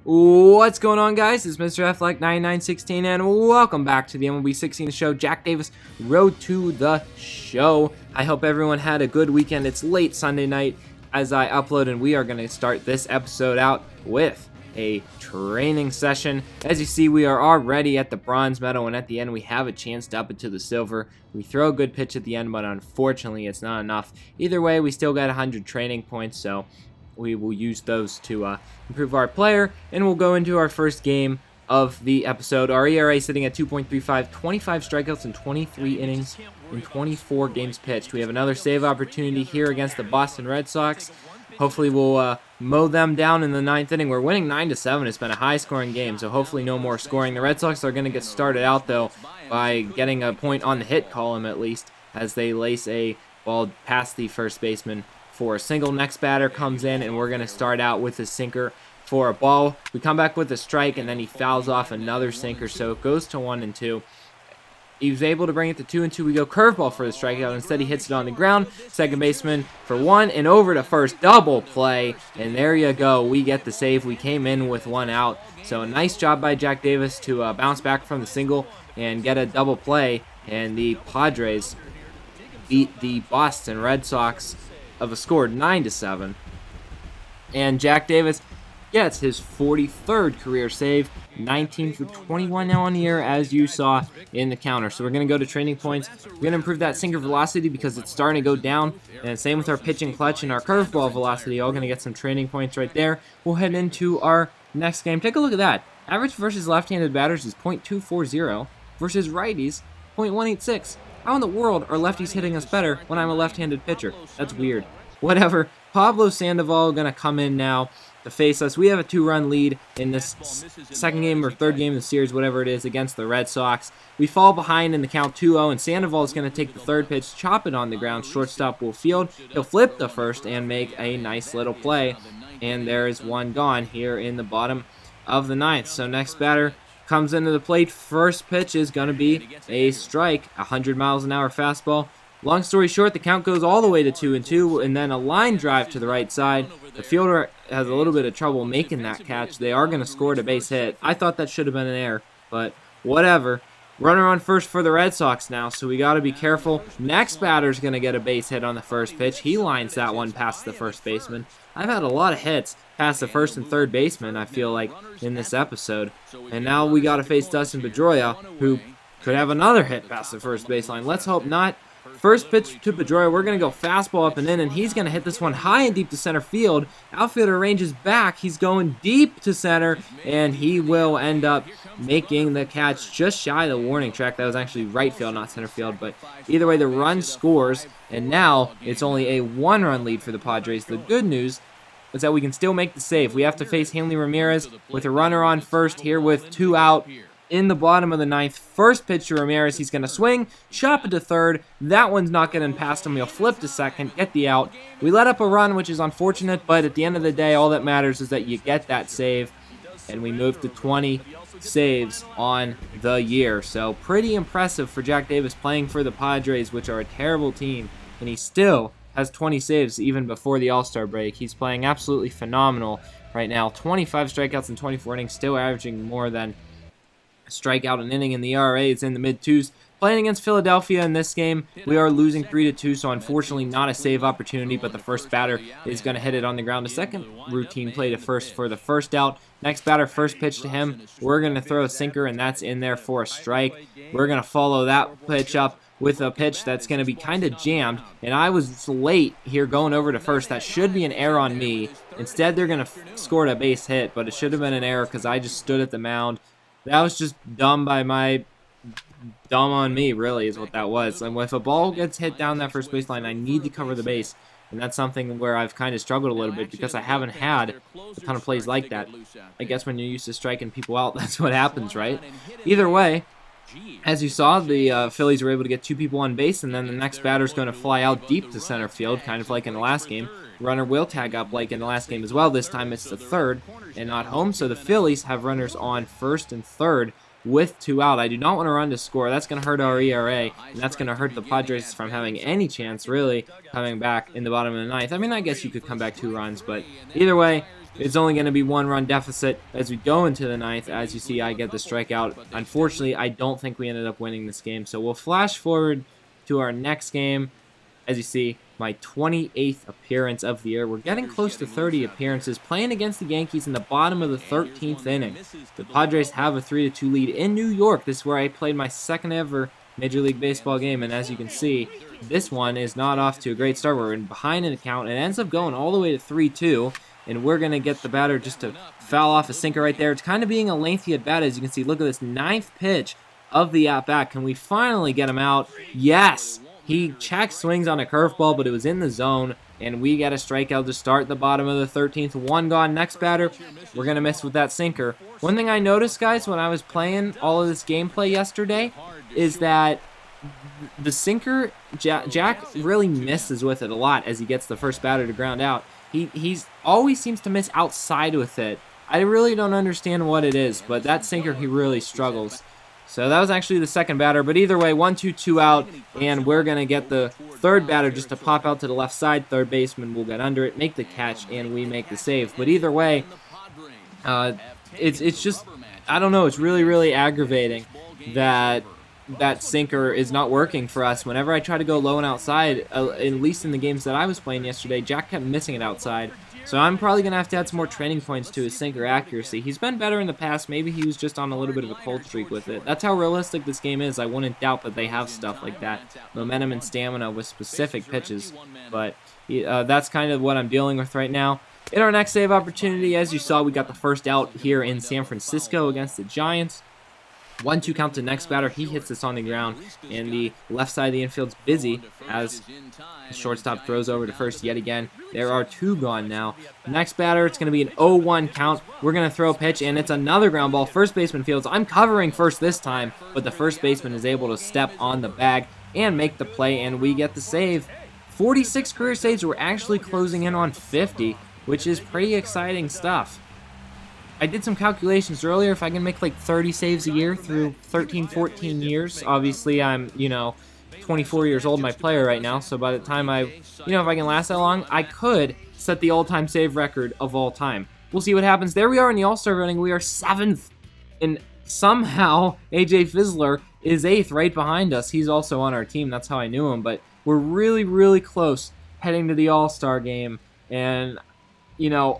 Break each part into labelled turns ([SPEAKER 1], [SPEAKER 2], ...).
[SPEAKER 1] What's going on, guys? It's Mr. F9916 and welcome back to the MLB 16 show. Jack Davis, road to the show. I hope everyone had a good weekend. It's late Sunday night as I upload, and we are going to start this episode out with a training session. As you see, we are already at the bronze medal, and at the end we have a chance to up it to the silver. We throw a good pitch at the end, but unfortunately it's not enough. Either way, we still got 100 training points, so we will use those to improve our player, and we'll go into our first game of the episode. Our ERA sitting at 2.35, 25 strikeouts in 23 innings in 24 games pitched. We have another save opportunity here against the Boston Red Sox. Hopefully we'll mow them down in the 9th inning. We're winning 9-7. It's been a high-scoring game, so hopefully no more scoring. The Red Sox are going to get started out, though, by getting a point on the hit column at least, as they lace a ball past the first baseman for a single. Next batter comes in, and we're going to start out with a sinker for a ball. We come back with a strike, and then he fouls off another sinker, so it goes to 1-2. He was able to bring it to 2-2. We go curveball for the strikeout. Instead, he hits it on the ground. Second baseman for 1, and over to first. Double play, and there you go. We get the save. We came in with 1 out. So a nice job by Jack Davis to bounce back from the single and get a double play. And the Padres beat the Boston Red Sox of a score 9-7. And Jack Davis gets his 43rd career save, 19 for 21 now on the year, as you saw in the counter. So we're going to go to training points. We're going to improve that sinker velocity because it's starting to go down. And same with our pitching clutch and our curveball velocity. All going to get some training points right there. We'll head into our next game. Take a look at that. Average versus left-handed batters is .240 versus righties .186. How in the world are lefties hitting us better when I'm a left-handed pitcher? That's weird. Whatever. Pablo Sandoval going to come in now to face us. We have a 2-run lead in this second game or third game of the series, whatever it is, against the Red Sox. We fall behind in the count 2-0, and Sandoval is going to take the third pitch, chop it on the ground. Shortstop will field. He'll flip the first and make a nice little play. And there is one gone here in the bottom of the 9th. So next batter comes into the plate. First pitch is going to be a strike, 100 miles an hour fastball. Long story short, the count goes all the way to 2-2, and then a line drive to the right side. The fielder has a little bit of trouble making that catch. They are going to score a base hit. I thought that should have been an error, but whatever. Runner on first for the Red Sox now, so we got to be careful. Next batter's going to get a base hit on the first pitch. He lines that one past the first baseman. I've had a lot of hits past the first and third baseman, I feel like, in this episode. And now we got to face Dustin Pedroia, who could have another hit past the first baseline. Let's hope not. First pitch to Pedroia, we're going to go fastball up and in, and he's going to hit this one high and deep to center field. Outfielder ranges back. He's going deep to center, and he will end up making the catch just shy of the warning track. That was actually right field, not center field, but either way, the run scores, and now it's only a 1-run lead for the Padres. The good news is that we can still make the save. We have to face Hanley Ramirez with a runner on first here with 2 out. In the bottom of the 9th, first pitch to Ramirez. He's going to swing, chop it to third. That one's not getting past him. He'll flip to second, get the out. We let up a run, which is unfortunate, but at the end of the day, all that matters is that you get that save, and we move to 20 saves on the year. So pretty impressive for Jack Davis playing for the Padres, which are a terrible team, and he still has 20 saves even before the All-Star break. He's playing absolutely phenomenal right now. 25 strikeouts in 24 innings, still averaging more than strikeout an inning, and the ERA is in the mid-2s. Playing against Philadelphia in this game, we are losing 3-2, so unfortunately not a save opportunity, but the first batter is going to hit it on the ground. A second routine play to first for the first out. Next batter, first pitch to him. We're going to throw a sinker, and that's in there for a strike. We're going to follow that pitch up with a pitch that's going to be kind of jammed, and I was late here going over to first. That should be an error on me. Instead, they're going to score a base hit, but it should have been an error because I just stood at the mound. That was just dumb on me, really, is what that was. And if a ball gets hit down that first baseline, I need to cover the base. And that's something where I've kind of struggled a little bit because I haven't had a ton of plays like that. I guess when you're used to striking people out, that's what happens, right? Either way, as you saw, the Phillies were able to get 2 people on base, and then the next batter's going to fly out deep to center field, kind of like in the last game. Runner will tag up like in the last game as well. This time it's the third and not home, so the Phillies have runners on first and third with 2 out. I do not want to run to score. That's going to hurt our ERA, and that's going to hurt the Padres from having any chance, really, coming back in the bottom of the 9th. I mean, I guess you could come back 2 runs, but either way, It's only going to be 1-run deficit as we go into the ninth. As you see, I get the strikeout. Unfortunately, I don't think we ended up winning this game. So we'll flash forward to our next game. As you see, my 28th appearance of the year. We're getting close to 30 appearances, playing against the Yankees in the bottom of the 13th inning. The Padres have a 3-2 lead in New York. This is where I played my second ever Major League Baseball game, and as you can see, this one is not off to a great start. We're behind in the count, and it ends up going all the way to 3-2, and we're going to get the batter just to foul off a sinker right there. It's kind of being a lengthy at-bat, as you can see. Look at this ninth pitch of the at-bat. Can we finally get him out? Yes! He check swings on a curveball, but it was in the zone, and we get a strikeout to start the bottom of the 13th. One gone. Next batter, we're going to miss with that sinker. One thing I noticed, guys, when I was playing all of this gameplay yesterday is that the sinker, Jack really misses with it a lot as he gets the first batter to ground out. He's always seems to miss outside with it. I really don't understand what it is, but that sinker, he really struggles. So that was actually the second batter, but either way, 1-2 out, and we're going to get the third batter just to pop out to the left side. Third baseman will get under it, make the catch, and we make the save. But either way, it's just, I don't know, it's really, really aggravating that that sinker is not working for us. Whenever I try to go low and outside, at least in the games that I was playing yesterday, Jack kept missing it outside. So I'm probably going to have to add some more training points to his sinker accuracy. He's been better in the past. Maybe he was just on a little bit of a cold streak with it. That's how realistic this game is. I wouldn't doubt that they have stuff like that. Momentum and stamina with specific pitches. But that's kind of what I'm dealing with right now. In our next save opportunity, as you saw, we got the first out here in San Francisco against the Giants. 1-2 count to next batter. He hits this on the ground, and the left side of the infield's busy as the shortstop throws over to first yet again. There are two gone now. Next batter, it's going to be an 0-1 count. We're going to throw a pitch, and it's another ground ball. First baseman fields. I'm covering first this time, but the first baseman is able to step on the bag and make the play, and we get the save. 46 career saves. We're actually closing in on 50, which is pretty exciting stuff. I did some calculations earlier. If I can make like 30 saves a year through 13, 14 years, obviously I'm, 24 years old, my player right now. So by the time if I can last that long, I could set the all-time save record of all time. We'll see what happens. There we are in the All-Star voting. We are 7th, and somehow AJ Fizzler is 8th right behind us. He's also on our team. That's how I knew him. But we're really, really close heading to the All-Star game, and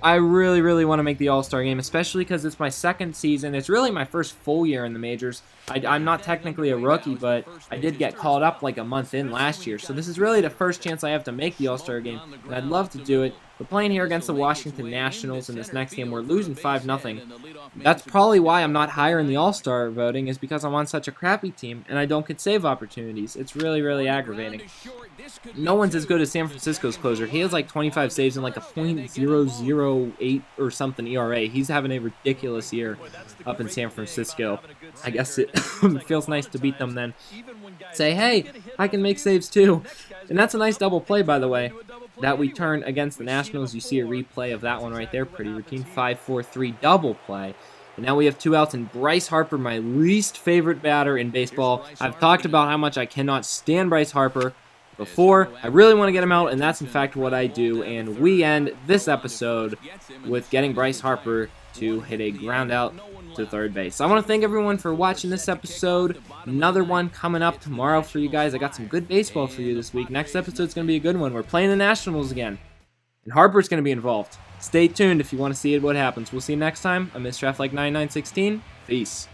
[SPEAKER 1] I really, really want to make the All-Star game, especially because it's my second season. It's really my first full year in the majors. I'm not technically a rookie, but I did get called up like a month in last year. So this is really the first chance I have to make the All-Star game, and I'd love to do it. We're playing here against the Washington Nationals in this next game. We're losing 5-0. That's probably why I'm not higher in the All-Star voting, is because I'm on such a crappy team, and I don't get save opportunities. It's really, really aggravating. No one's as good as San Francisco's closer. He has like 25 saves and like a .008 or something ERA. He's having a ridiculous year up in San Francisco. I guess it feels nice to beat them then. Say, hey, I can make saves too. And that's a nice double play, by the way, that we turn against the Nationals. You see a replay of that one right there. Pretty routine. 5-4-3 double play. And now we have 2 outs, and Bryce Harper, my least favorite batter in baseball. I've talked about how much I cannot stand Bryce Harper before. I really want to get him out, and that's in fact what I do. And we end this episode with getting Bryce Harper to hit a ground out to third base. So I want to thank everyone for watching this episode. Another one coming up tomorrow for you guys. I got some good baseball for you this week. Next episode's going to be a good one. We're playing the Nationals again, and Harper's going to be involved. Stay tuned if you want to see what happens. We'll see you next time. I'm Mr. Like 9916. Peace.